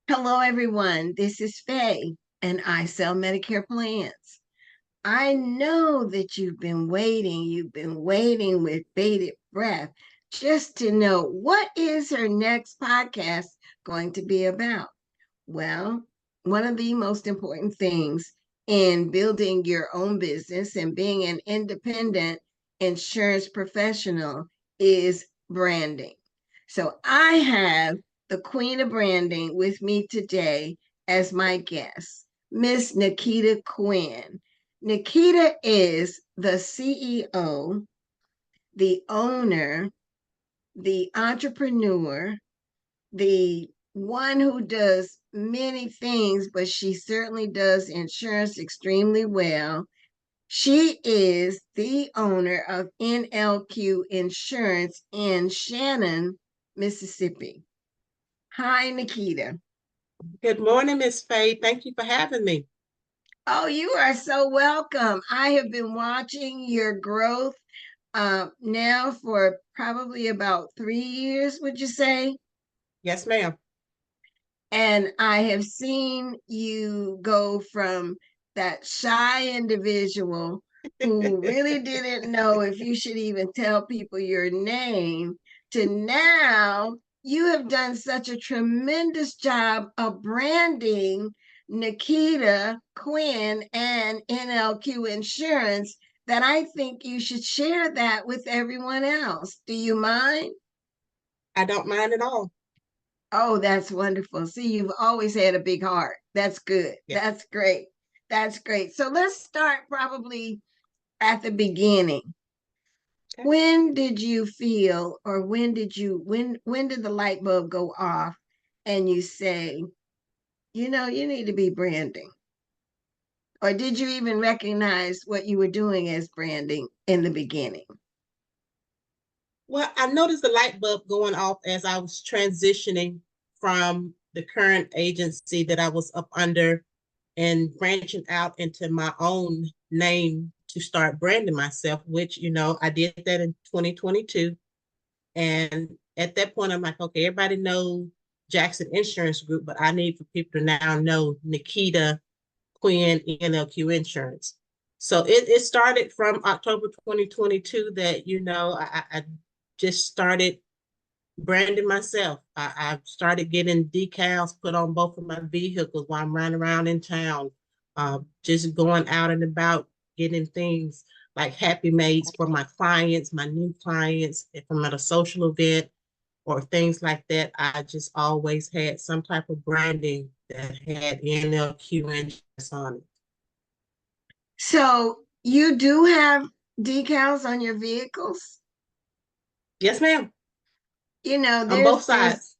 Hello, everyone. This is Faye, and I sell Medicare plans. I know that you've been waiting. You've been waiting with bated breath just to know what is her next podcast going to be about. Well, one of the most important things in building your own business and being an independent insurance professional is branding. So I have the queen of branding with me today as my guest, Miss Nekitta Quinn. Nekitta is the CEO, the owner, the entrepreneur, the one who does many things, but she certainly does insurance extremely well. She is the owner of NLQ Insurance in Shannon, Mississippi. Hi, Nekitta. Good morning, Miss Faye. Thank you for having me. Oh, you are so welcome. I have been watching your growth now for probably about 3 years, would you say? Yes, ma'am. And I have seen you go from that shy individual who really didn't know if you should even tell people your name to now you have done such a tremendous job of branding Nekitta, Quinn, and NLQ Insurance that I think you should share that with everyone else. Do you mind? I don't mind at all. Oh, that's wonderful. See, you've always had a big heart. That's good. Yes. That's great. That's great. So let's start probably at the beginning. Okay. When did you feel, or when did the light bulb go off and you say, you need to be branding? Or did you even recognize what you were doing as branding in the beginning? Well, I noticed the light bulb going off as I was transitioning from the current agency that I was up under and branching out into my own name to start branding myself, which, I did that in 2022. And at that point, I'm like, okay, everybody knows Jackson Insurance Group, but I need for people to now know Nekitta Quinn NLQ Insurance. So it started from October 2022 that, I just started branding myself. I started getting decals put on both of my vehicles while I'm running around in town, just going out and about, getting things like Happy Mates for my clients, my new clients. If I'm at a social event or things like that, I just always had some type of branding that had NLQ insurance on it. So you do have decals on your vehicles? Yes, ma'am. You know, On there's both there's sides.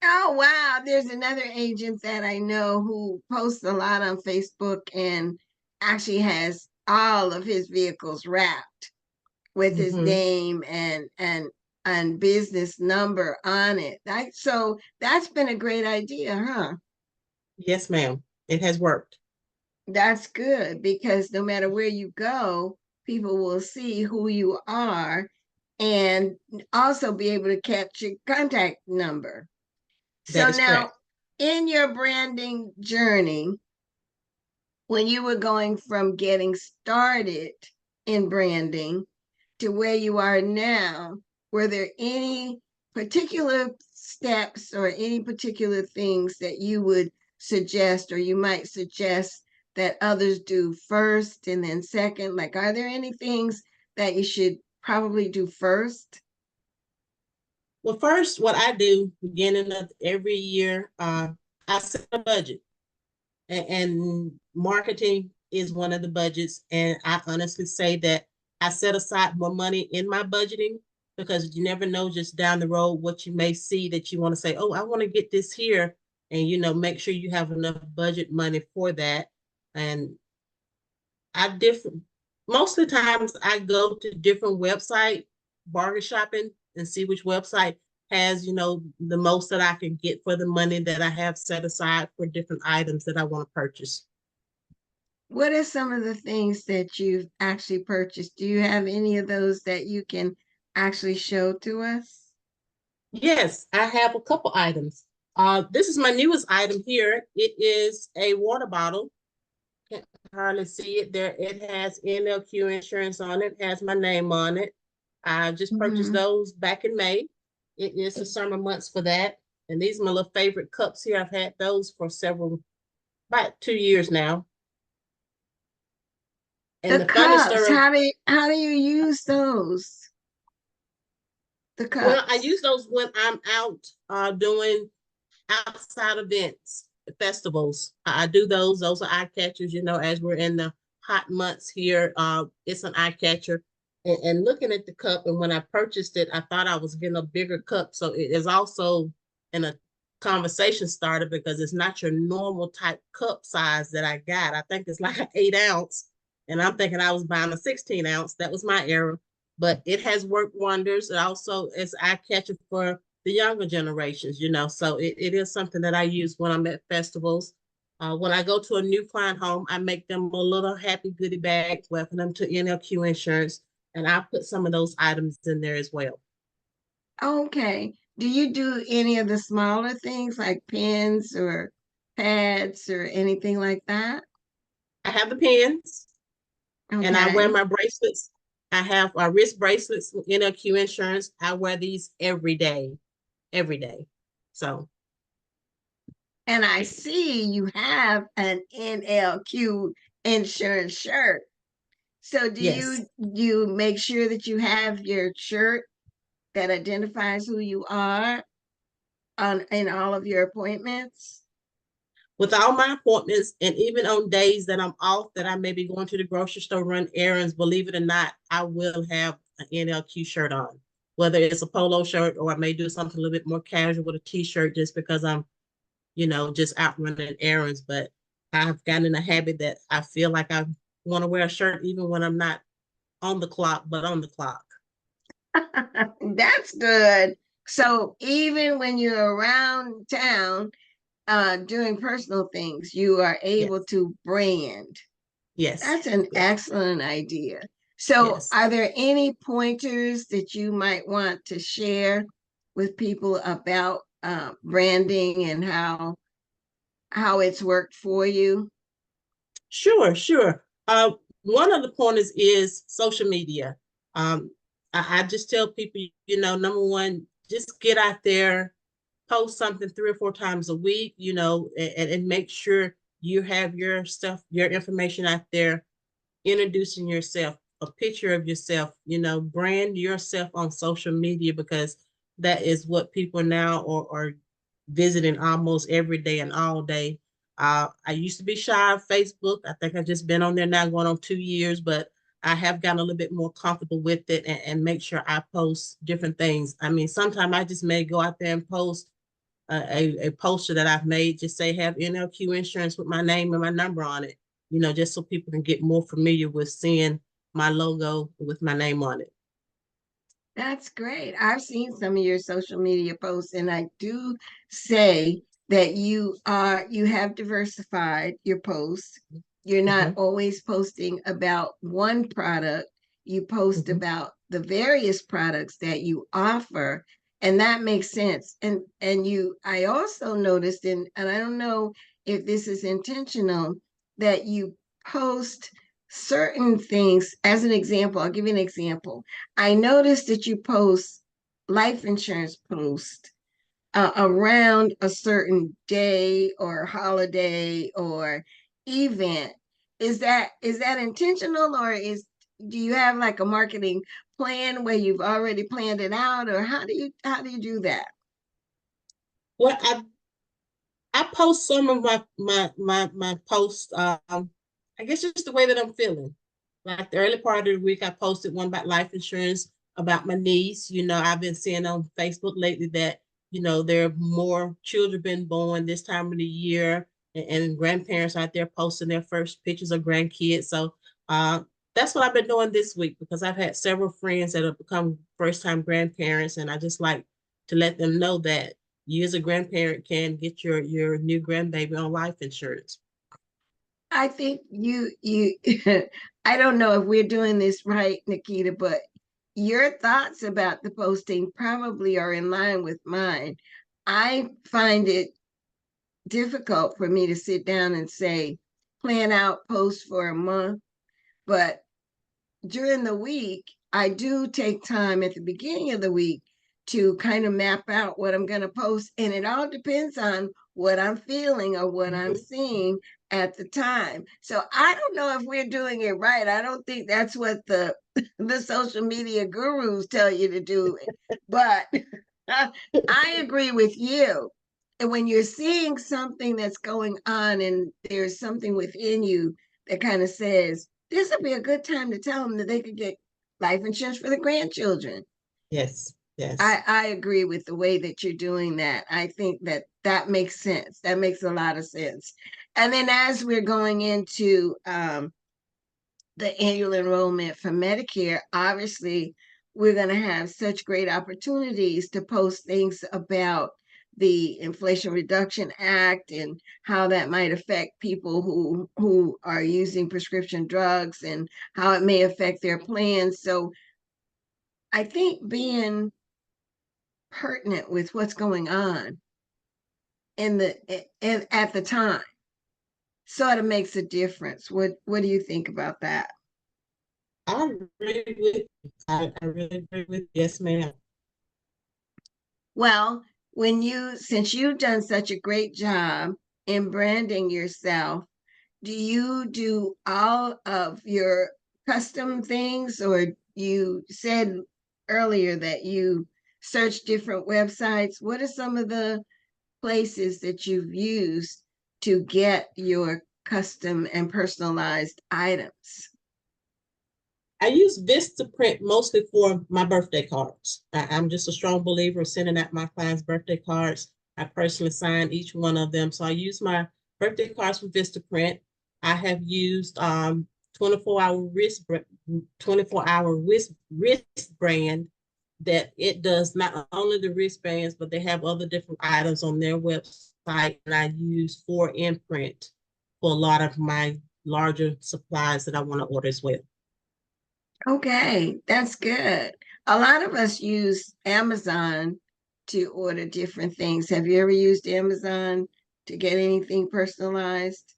Oh, wow. There's another agent that I know who posts a lot on Facebook and actually has all of his vehicles wrapped with his Mm-hmm. name and business number on it. So that's been a great idea, huh? Yes, ma'am. It has worked. That's good because no matter where you go, people will see who you are and also be able to catch your contact number. That So is now, correct. in your branding journey, when you were going from getting started in branding to where you are now, were there any particular steps or any particular things that you would suggest or you might suggest that others do first and then second? Like, are there any things that you should probably do first? Well, first, what I do beginning of every year, I set a budget, and marketing is one of the budgets. And I honestly say that I set aside more money in my budgeting because you never know just down the road what you may see that you want to say, oh, I want to get this here. And, make sure you have enough budget money for that. And I different most of the times I go to different website bargain shopping and see which website has, the most that I can get for the money that I have set aside for different items that I want to purchase. What are some of the things that you've actually purchased? Do you have any of those that you can actually show to us? Yes, I have a couple items. This is my newest item here. It is a water bottle. Can't hardly see it there. It has NLQ Insurance on it, has my name on it. I just purchased Mhm. those back in May. It is the summer months for that. And these are my little favorite cups here. I've had those for about 2 years now. And The the funny cups, story, how do you use those? The well, I cups. use those when I'm out doing outside events, festivals. I do those. Those are eye catchers, as we're in the hot months here. It's an eye catcher. And looking at the cup, and when I purchased it, I thought I was getting a bigger cup. So it is also in a conversation starter because it's not your normal type cup size that I got. I think it's like an 8 ounce. And I'm thinking I was buying a 16 ounce. That was my error. But it has worked wonders. It also is eye catcher for the younger generations, so it is something that I use when I'm at festivals. When I go to a new client home, I make them a little happy goodie bag, welcome them to NLQ Insurance, and I put some of those items in there as well. Okay. Do you do any of the smaller things like pens or pads or anything like that? I have the pins and I wear Okay. my bracelets. I have wrist bracelets with NLQ Insurance. I wear these every day. So, And I see you have an NLQ insurance shirt. So do yes. you make sure that you have your shirt that identifies who you are on in all of your appointments? With all my appointments and even on days that I'm off that I may be going to the grocery store run errands, believe it or not, I will have an NLQ shirt on, whether it's a polo shirt or I may do something a little bit more casual with a t-shirt just because I'm, just out running errands. But I've gotten in a habit that I feel like I want to wear a shirt even when I'm not on the clock, but on the clock. That's good. So even when you're around town doing personal things, you are able Yes, to brand. yes, That's an yes, excellent idea. So, yes. are there any pointers that you might want to share with people about branding and how it's worked for you? Sure, sure. One of the pointers is social media. Um, I just tell people, number one, just get out there, post something 3 or 4 times a week, and make sure you have your stuff, your information out there, introducing yourself, a picture of yourself, brand yourself on social media because that is what people now are visiting almost every day and all day. I used to be shy of Facebook. I think I've just been on there now going on 2 years, but I have gotten a little bit more comfortable with it and make sure I post different things. I mean, sometimes I just may go out there and post a poster that I've made, just say have NLQ insurance with my name and my number on it, just so people can get more familiar with seeing my logo with my name on it. That's great. I've seen some of your social media posts, and I do say that you have diversified your posts. You're not Mm-hmm, always posting about one product. You post mm-hmm, about the various products that you offer, and that makes sense. And I also noticed, and I don't know if this is intentional, that you post certain things. As an example, I'll give you an example. I noticed that you post life insurance posts around a certain day or holiday or event. Is that intentional, or is do you have like a marketing plan where you've already planned it out, or how do you do that? well, I post some of my posts. I guess just the way that I'm feeling. Like the early part of the week, I posted one about life insurance about my niece. I've been seeing on Facebook lately that there are more children being born this time of the year, and grandparents out there posting their first pictures of grandkids. So uh, that's what I've been doing this week because I've had several friends that have become first time grandparents, and I just like to let them know that you as a grandparent can get your new grandbaby on life insurance. I think you I don't know if we're doing this right, Nekitta, but your thoughts about the posting probably are in line with mine. I find it difficult for me to sit down and say, plan out posts for a month, but during the week, I do take time at the beginning of the week to kind of map out what I'm going to post. And it all depends on what I'm feeling or what I'm Mhm. seeing at the time. So I don't know if we're doing it right. I don't think that's what the the social media gurus tell you to do. But I agree with you. And when you're seeing something that's going on and there's something within you that kind of says, this would be a good time to tell them that they could get life insurance for the grandchildren. Yes, yes. I agree with the way that you're doing that. I think that that makes sense. That makes a lot of sense. And then as we're going into the annual enrollment for Medicare, obviously, we're going to have such great opportunities to post things about the Inflation Reduction Act and how that might affect people who are using prescription drugs and how it may affect their plans. So I think being pertinent with what's going on at the time sort of makes a difference. What do you think about that? I agree with I really agree with yes, ma'am. Well, since you've done such a great job in branding yourself, do you do all of your custom things, or you said earlier that you search different websites? What are some of the places that you've used to get your custom and personalized items? I use Vistaprint mostly for my birthday cards. I'm just a strong believer of sending out my clients' birthday cards. I personally sign each one of them. So I use my birthday cards from Vistaprint. I have used 24-hour 24-hour wrist brand that it does not only the wristbands, but they have other different items on their website. And I use 4imprint for a lot of my larger supplies that I want to order as well. Okay, that's good. A lot of us use Amazon to order different things. Have you ever used Amazon to get anything personalized?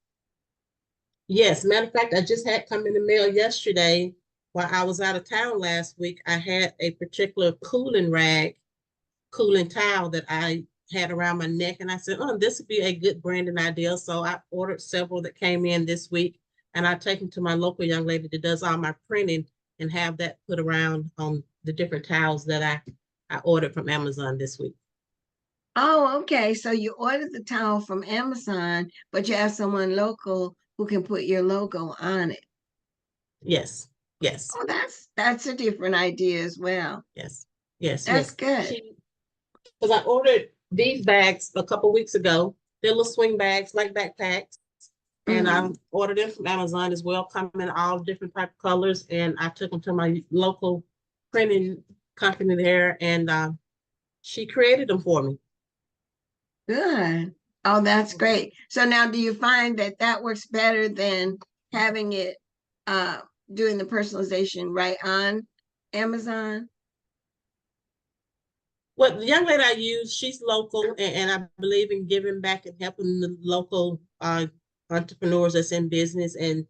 Yes, matter of fact, I just had come in the mail yesterday while I was out of town last week. I had a particular cooling towel that I had around my neck, and I said, "Oh, this would be a good branding idea." So I ordered several that came in this week, and I take them to my local young lady that does all my printing and have that put around on the different towels that I ordered from Amazon this week. Oh, okay. So you ordered the towel from Amazon, but you have someone local who can put your logo on it. Yes, yes, Oh, that's a different idea as well. yes, yes, That's yes. good. She because I ordered these bags a couple weeks ago. They're little swing bags like backpacks, and I Hmm. ordered them from Amazon as well, come in all different type of colors. And I took them to my local printing company there, and she created them for me. Good. Oh, that's great. So now, do you find that that works better than having it uh doing the personalization right on Amazon? Well, the young lady I use, she's local, and I believe in giving back and helping the local entrepreneurs that's in business. And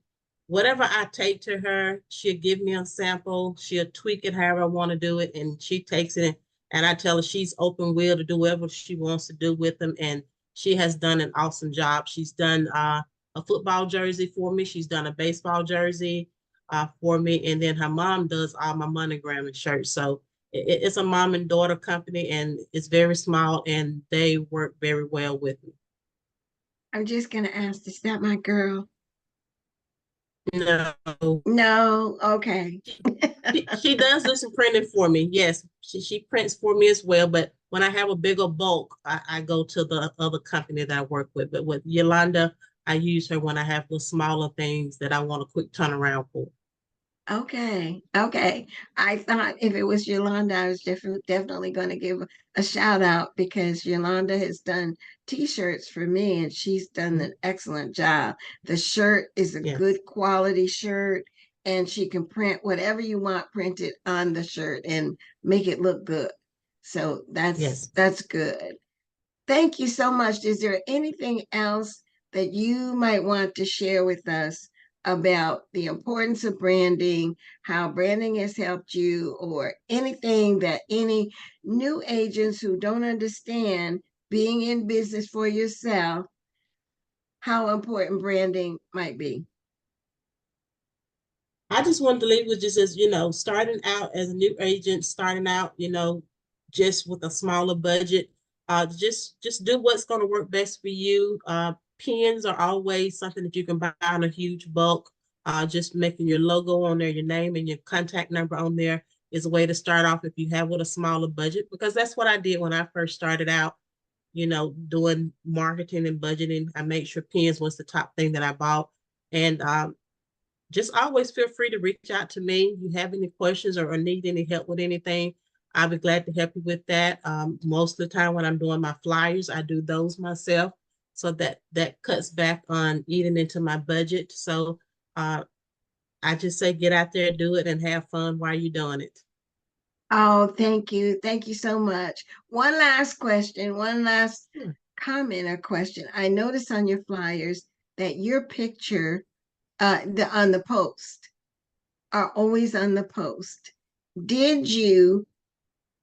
whatever I take to her, she'll give me a sample. She'll tweak it however I want to do it, and she takes it. And I tell her she's open will to do whatever she wants to do with them. And she has done an awesome job. She's done a football jersey for me. She's done a baseball jersey for me, and then her mom does all my monogram and shirts. So it's a mom and daughter company, and it's very small, and they work very well with me. I'm just gonna ask, is that my girl? No, No, okay. she does do some printing for me. Yes, she prints for me as well. But when I have a bigger bulk, I go to the other company that I work with. But with Yolanda, I use her when I have the smaller things that I want a quick turnaround for. Okay, okay. I thought if it was Yolanda, I was definitely going to give a shout out because Yolanda has done t-shirts for me and she's done Mhm. an excellent job. The shirt is a Yes, good quality shirt and she can print whatever you want printed on the shirt and make it look good. So yes. that's good. Thank you so much. Is there anything else that you might want to share with us about the importance of branding, how branding has helped you, or anything that any new agents who don't understand being in business for yourself, how important branding might be? I just wanted to leave with just as, starting out as a new agent, starting out, just with a smaller budget. Just do what's going to work best for you. Pens are always something that you can buy in a huge bulk. Just making your logo on there, your name and your contact number on there is a way to start off if you have with a smaller budget, because that's what I did when I first started out, doing marketing and budgeting. I made sure pens was the top thing that I bought. And just always feel free to reach out to me. You have any questions or need any help with anything, I'll be glad to help you with that. Most of the time when I'm doing my flyers, I do those myself. So that cuts back on eating into my budget. So I just say get out there, do it, and have fun while you're doing it. Oh, thank you. Thank you so much. One last question, one last Sure. comment or question. I noticed on your flyers that your picture on the post are always on the post. Did you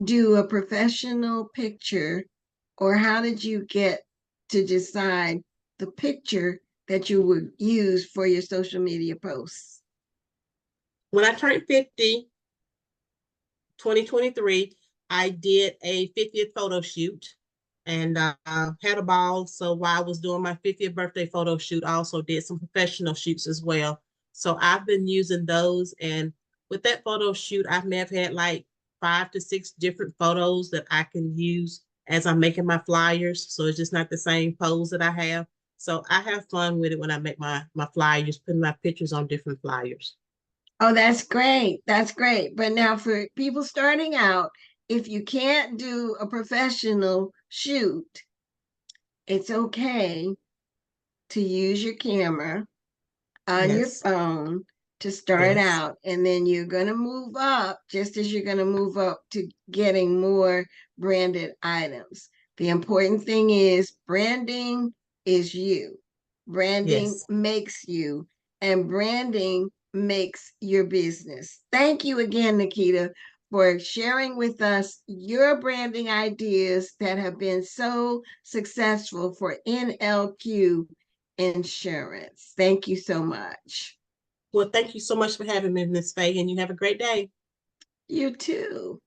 do a professional picture, or how did you get to decide the picture that you would use for your social media posts? When I turned 50, 2023, I did a 50th photo shoot and had a ball. So while I was doing my 50th birthday photo shoot, I also did some professional shoots as well. So I've been using those. And with that photo shoot, I may have had like 5 to 6 different photos that I can use as I'm making my flyers. So it's just not the same pose that I have. So I have fun with it when I make my flyers, putting my pictures on different flyers. Oh, that's great. That's great. But now for people starting out, if you can't do a professional shoot, it's okay to use your camera on your Yes, phone to start yes, out, and then you're going to move up just as you're going to move up to getting more branded items. The important thing is branding is you. Branding yes. makes you, and branding makes your business. Thank you again, Nekitta, for sharing with us your branding ideas that have been so successful for NLQ Insurance. Thank you so much. Well, thank you so much for having me, Miss Faye, and you have a great day. You too.